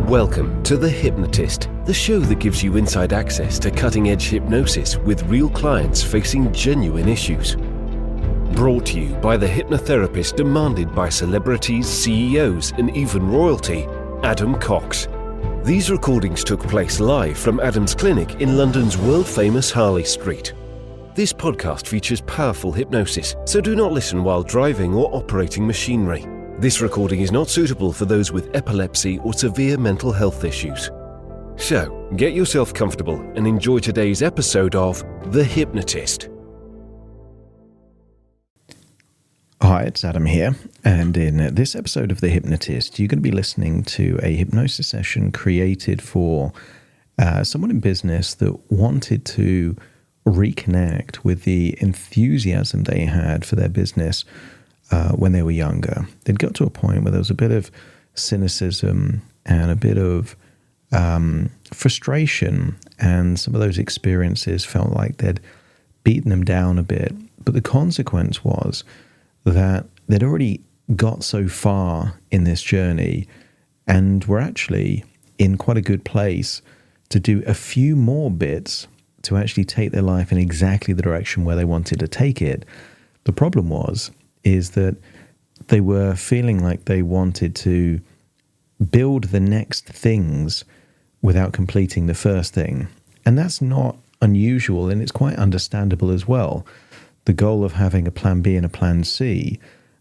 Welcome to The Hypnotist, the show that gives you inside access to cutting-edge hypnosis with real clients facing genuine issues. Brought to you by the hypnotherapist demanded by celebrities, CEOs, and even royalty, Adam Cox. These recordings took place live from Adam's clinic in London's world-famous Harley Street. This podcast features powerful hypnosis, so do not listen while driving or operating machinery. This recording is not suitable for those with epilepsy or severe mental health issues. So, get yourself comfortable and enjoy today's episode of The Hypnotist. Hi, it's Adam here, and in this episode of The Hypnotist, you're going to be listening to a hypnosis session created for someone in business that wanted to reconnect with the enthusiasm they had for their business when they were younger. They'd got to a point where there was a bit of cynicism and a bit of frustration, and some of those experiences felt like they'd beaten them down a bit. But the consequence was that they'd already got so far in this journey and were actually in quite a good place to do a few more bits to actually take their life in exactly the direction where they wanted to take it. The problem is that they were feeling like they wanted to build the next things without completing the first thing. And that's not unusual, and it's quite understandable as well. The goal of having a plan B and a plan C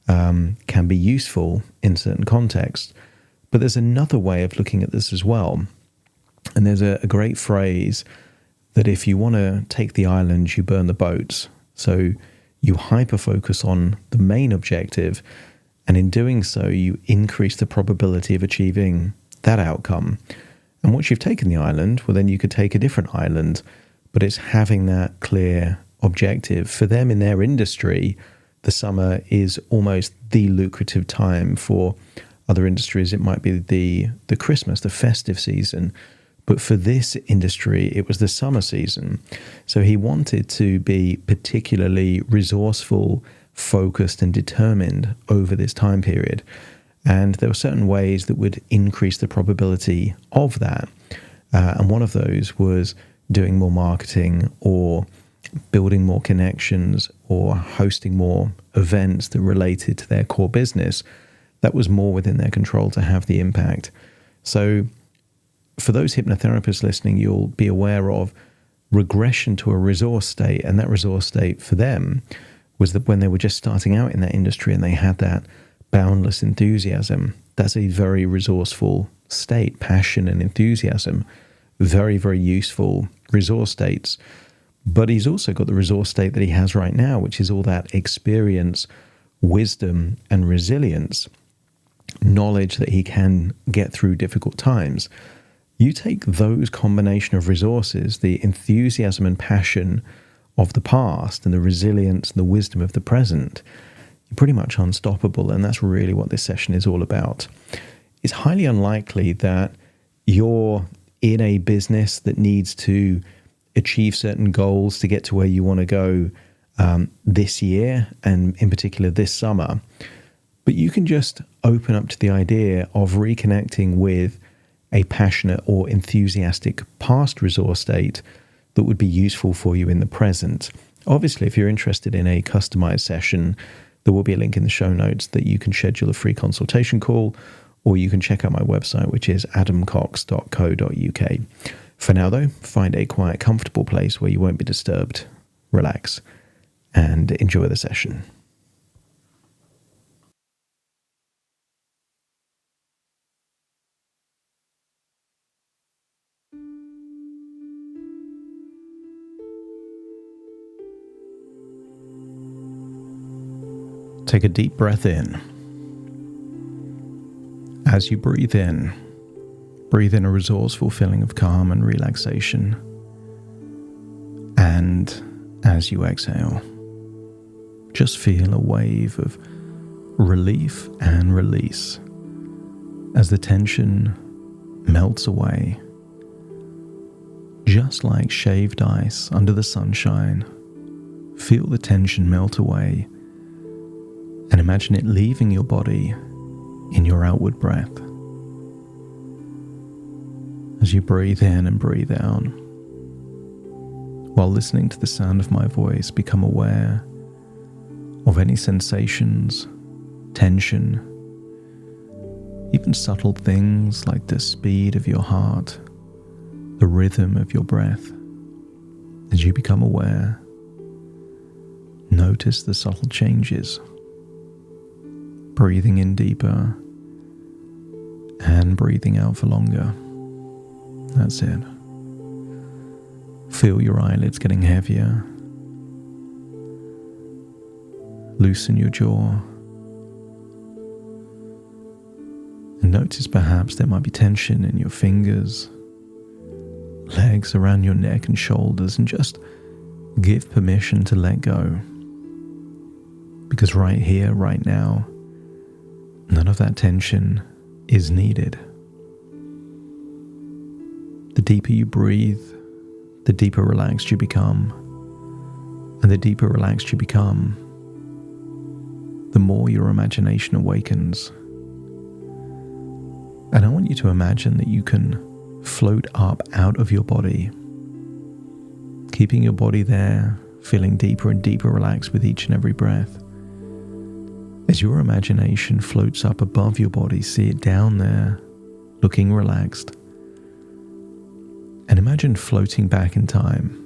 can be useful in certain contexts. But there's another way of looking at this as well. And there's a great phrase that if you want to take the island, you burn the boats. So you hyper-focus on the main objective, and in doing so, you increase the probability of achieving that outcome. And once you've taken the island, well, then you could take a different island, but it's having that clear objective. For them in their industry, the summer is almost the lucrative time. For other industries, it might be the Christmas, the festive season. But for this industry, it was the summer season. So he wanted to be particularly resourceful, focused, and determined over this time period. And there were certain ways that would increase the probability of that. And one of those was doing more marketing, or building more connections, or hosting more events that related to their core business. That was more within their control to have the impact. So for those hypnotherapists listening, you'll be aware of regression to a resource state. And that resource state for them was that when they were just starting out in that industry and they had that boundless enthusiasm, that's a very resourceful state. Passion and enthusiasm, very, very useful resource states. But he's also got the resource state that he has right now, which is all that experience, wisdom, and resilience, knowledge that he can get through difficult times. You take those combination of resources, the enthusiasm and passion of the past and the resilience and the wisdom of the present, you're pretty much unstoppable. And that's really what this session is all about. It's highly unlikely that you're in a business that needs to achieve certain goals to get to where you want to go this year, and in particular this summer. But you can just open up to the idea of reconnecting with a passionate or enthusiastic past resource state that would be useful for you in the present. Obviously, if you're interested in a customized session, there will be a link in the show notes that you can schedule a free consultation call, or you can check out my website, which is adamcox.co.uk. For now, though, find a quiet, comfortable place where you won't be disturbed, relax, and enjoy the session. Take a deep breath in. As you breathe in a resourceful feeling of calm and relaxation. And as you exhale, just feel a wave of relief and release as the tension melts away, just like shaved ice under the sunshine. Feel the tension melt away and imagine it leaving your body in your outward breath. as you breathe in and breathe out. While listening to the sound of my voice, become aware of any sensations, tension, even subtle things like the speed of your heart, the rhythm of your breath. As you become aware, notice the subtle changes. Breathing in deeper and breathing out for longer. That's it. Feel your eyelids getting heavier. Loosen your jaw. And notice perhaps there might be tension in your fingers, legs around your neck and shoulders, and just give permission to let go. Because right here, right now, none of that tension is needed. The deeper you breathe, the deeper relaxed you become. And the deeper relaxed you become, the more your imagination awakens. And I want you to imagine that you can float up out of your body, keeping your body there, feeling deeper and deeper relaxed with each and every breath. As your imagination floats up above your body, see it down there, looking relaxed. And imagine floating back in time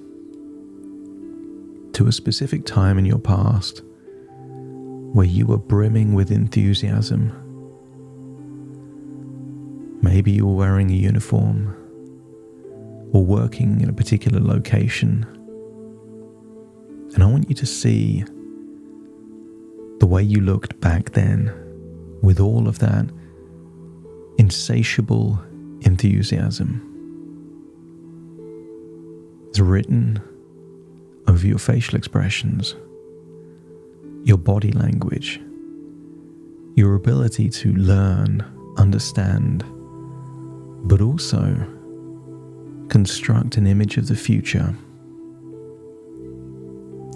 to a specific time in your past where you were brimming with enthusiasm. Maybe you were wearing a uniform or working in a particular location. And I want you to see the way you looked back then with all of that insatiable enthusiasm. It's written over your facial expressions, your body language, your ability to learn, understand, but also construct an image of the future.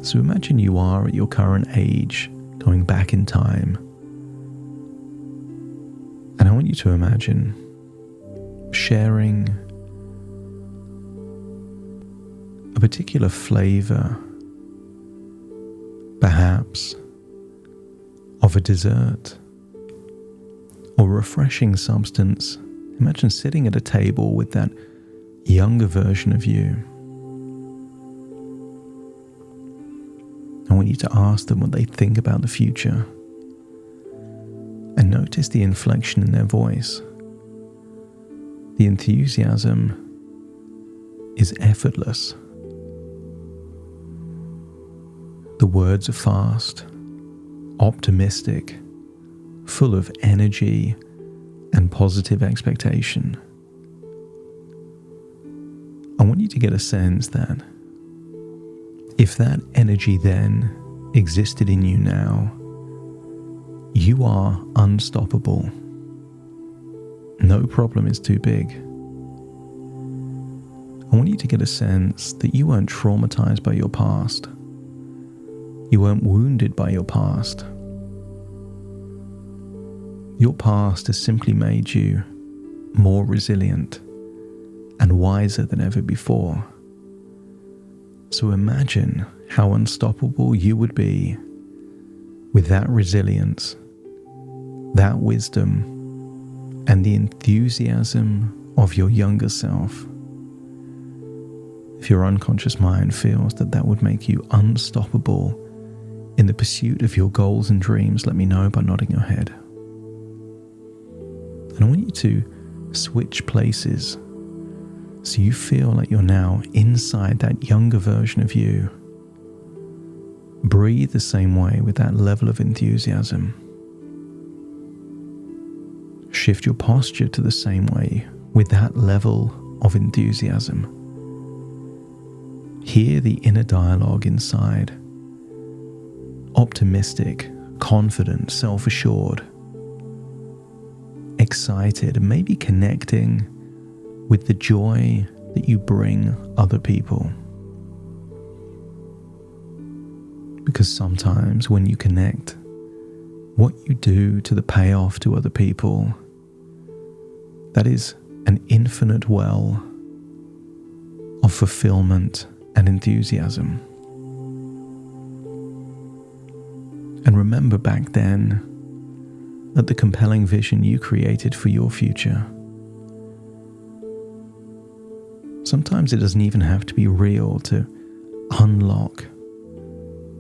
So imagine you are at your current age, going back in time. And I want you to imagine sharing a particular flavor, perhaps of a dessert or refreshing substance. Imagine sitting at a table with that younger version of you. I want you to ask them what they think about the future. And notice the inflection in their voice. The enthusiasm is effortless. The words are fast, optimistic, full of energy and positive expectation. I want you to get a sense that if that energy then existed in you now, you are unstoppable. No problem is too big. I want you to get a sense that you weren't traumatized by your past. You weren't wounded by your past. Your past has simply made you more resilient and wiser than ever before. So imagine how unstoppable you would be with that resilience, that wisdom, and the enthusiasm of your younger self. If your unconscious mind feels that that would make you unstoppable in the pursuit of your goals and dreams, let me know by nodding your head. And I want you to switch places so you feel like you're now inside that younger version of you. Breathe the same way with that level of enthusiasm. Shift your posture to the same way with that level of enthusiasm. Hear the inner dialogue inside. Optimistic, confident, self-assured, excited, and maybe connecting with the joy that you bring other people. Because sometimes when you connect, what you do to the payoff to other people, that is an infinite well of fulfillment and enthusiasm. And remember back then at the compelling vision you created for your future. Sometimes it doesn't even have to be real to unlock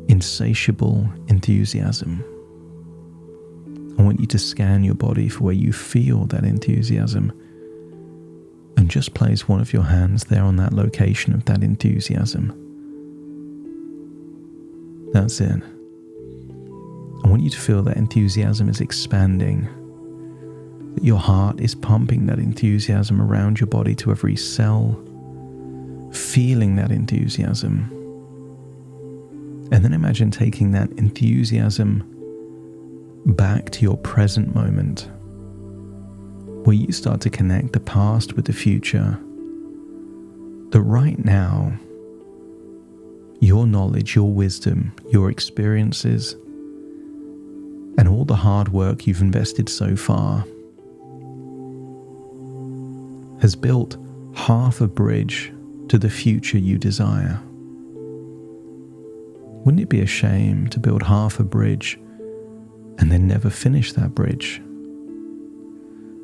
insatiable enthusiasm. I want you to scan your body for where you feel that enthusiasm and just place one of your hands there on that location of that enthusiasm. That's it. I want you to feel that enthusiasm is expanding, that your heart is pumping that enthusiasm around your body to every cell, feeling that enthusiasm. And then imagine taking that enthusiasm back to your present moment, where you start to connect the past with the future. That right now, your knowledge, your wisdom, your experiences, and all the hard work you've invested so far has built half a bridge to the future you desire. Wouldn't it be a shame to build half a bridge and then never finish that bridge?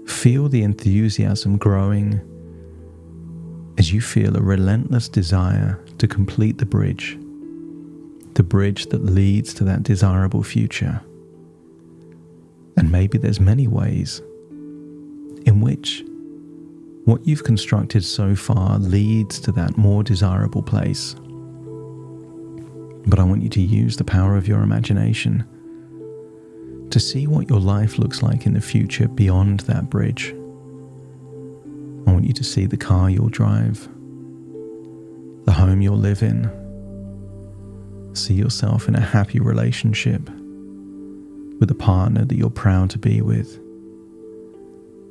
Feel the enthusiasm growing as you feel a relentless desire to complete the bridge that leads to that desirable future. And maybe there's many ways in which what you've constructed so far leads to that more desirable place. But I want you to use the power of your imagination to see what your life looks like in the future beyond that bridge. I want you to see the car you'll drive, the home you'll live in. See yourself in a happy relationship with a partner that you're proud to be with.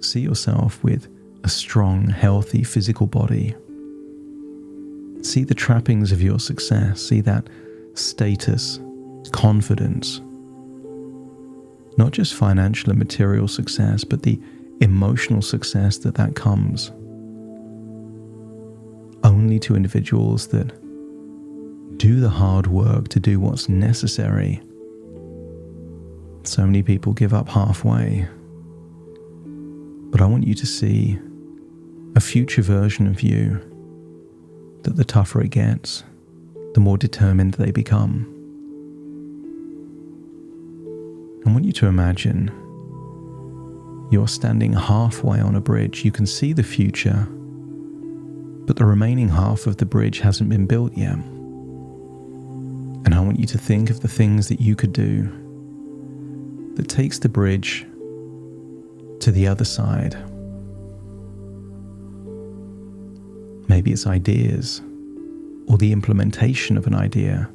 See yourself with a strong, healthy physical body. See the trappings of your success. See that status, confidence. Not just financial and material success, but the emotional success that comes. Only to individuals that do the hard work to do what's necessary. So many people give up halfway. But I want you to see a future version of you that the tougher it gets, the more determined they become. I want you to imagine you're standing halfway on a bridge. You can see the future, but the remaining half of the bridge hasn't been built yet. And I want you to think of the things that you could do that takes the bridge to the other side. Maybe it's ideas or the implementation of an idea.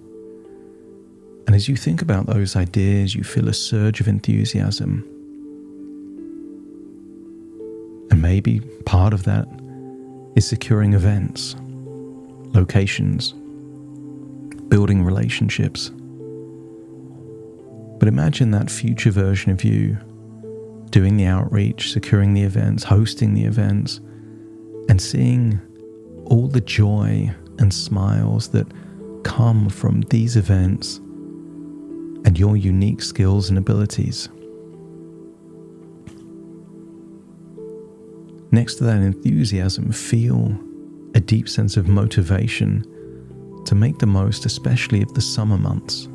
And as you think about those ideas, you feel a surge of enthusiasm. And maybe part of that is securing events, locations, building relationships. But imagine that future version of you doing the outreach, securing the events, hosting the events, and seeing all the joy and smiles that come from these events and your unique skills and abilities. Next to that enthusiasm, feel a deep sense of motivation to make the most, especially of the summer months,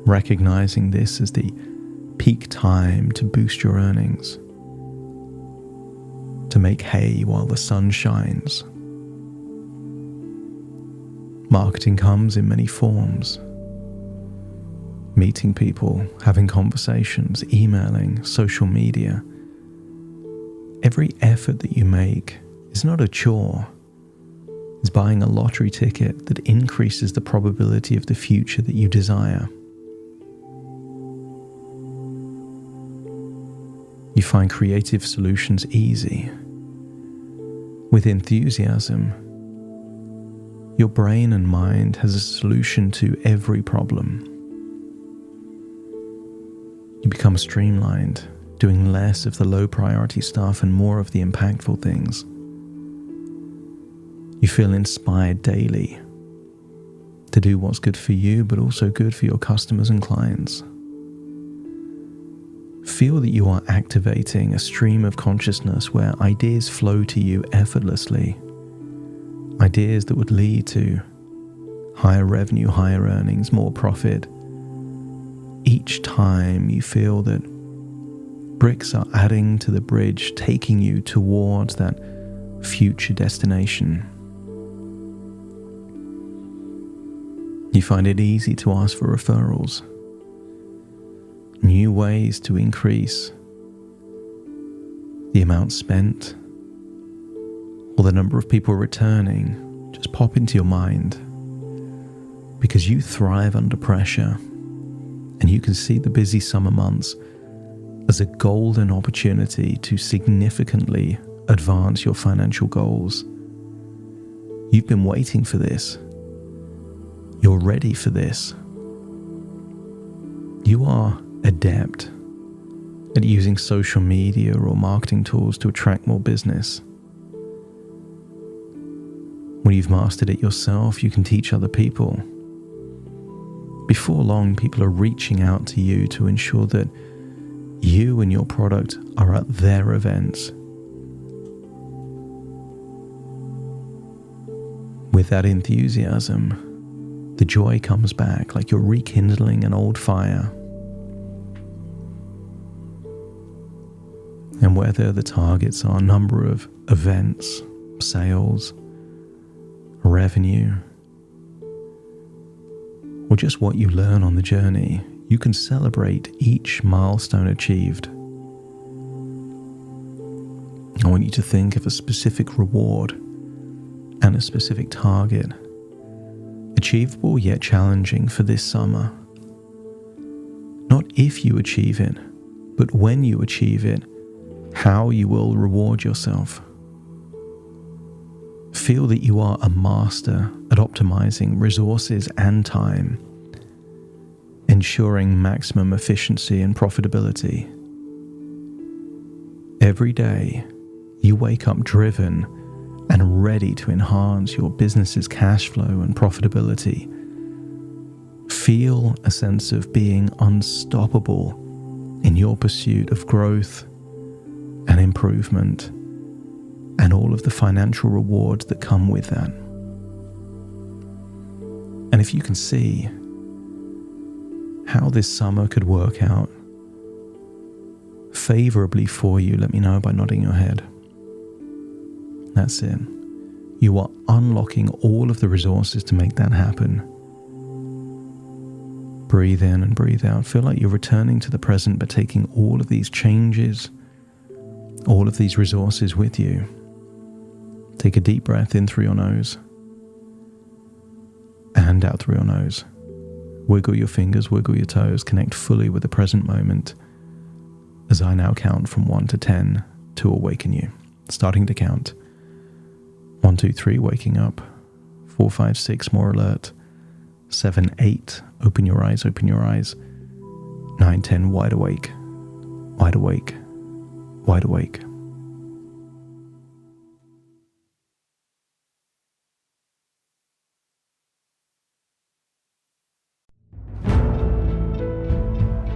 recognizing this as the peak time to boost your earnings, to make hay while the sun shines. Marketing comes in many forms. Meeting people, having conversations, emailing, social media. Every effort that you make is not a chore. It's buying a lottery ticket that increases the probability of the future that you desire. You find creative solutions easy. With enthusiasm, your brain and mind has a solution to every problem. You become streamlined, doing less of the low priority stuff and more of the impactful things. You feel inspired daily to do what's good for you, but also good for your customers and clients. Feel that you are activating a stream of consciousness where ideas flow to you effortlessly. Ideas that would lead to higher revenue, higher earnings, more profit. Each time you feel that bricks are adding to the bridge, taking you towards that future destination. You find it easy to ask for referrals, new ways to increase the amount spent, or the number of people returning just pop into your mind, because you thrive under pressure and you can see the busy summer months as a golden opportunity to significantly advance your financial goals. You've been waiting for this. You're ready for this. You are adept at using social media or marketing tools to attract more business. When you've mastered it yourself, you can teach other people. Before long, people are reaching out to you to ensure that you and your product are at their events. With that enthusiasm, the joy comes back like you're rekindling an old fire. And whether the targets are number of events, sales, revenue, or just what you learn on the journey, you can celebrate each milestone achieved. I want you to think of a specific reward and a specific target, achievable yet challenging for this summer. Not if you achieve it, but when you achieve it, how you will reward yourself. Feel that you are a master at optimizing resources and time, ensuring maximum efficiency and profitability. Every day, you wake up driven and ready to enhance your business's cash flow and profitability. Feel a sense of being unstoppable in your pursuit of growth and improvement, and all of the financial rewards that come with that. And if you can see how this summer could work out favorably for you, let me know by nodding your head. That's it. You are unlocking all of the resources to make that happen. Breathe in and breathe out. Feel like you're returning to the present, but taking all of these changes, all of these resources with you. Take a deep breath in through your nose and out through your nose. Wiggle your fingers, wiggle your toes, connect fully with the present moment as I now count from 1 to 10 to awaken you. Starting to count. 1, 2, 3, waking up. 4, 5, 6, more alert. 7, 8, open your eyes, open your eyes. 9, 10, wide awake, wide awake, wide awake.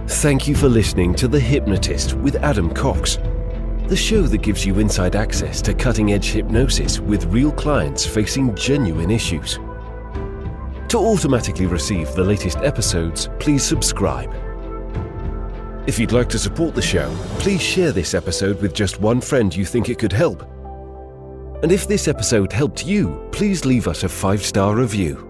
Thank you for listening to The Hypnotist with Adam Cox, the show that gives you inside access to cutting-edge hypnosis with real clients facing genuine issues. To automatically receive the latest episodes, please subscribe. If you'd like to support the show, please share this episode with just one friend you think it could help. And if this episode helped you, please leave us a 5-star review.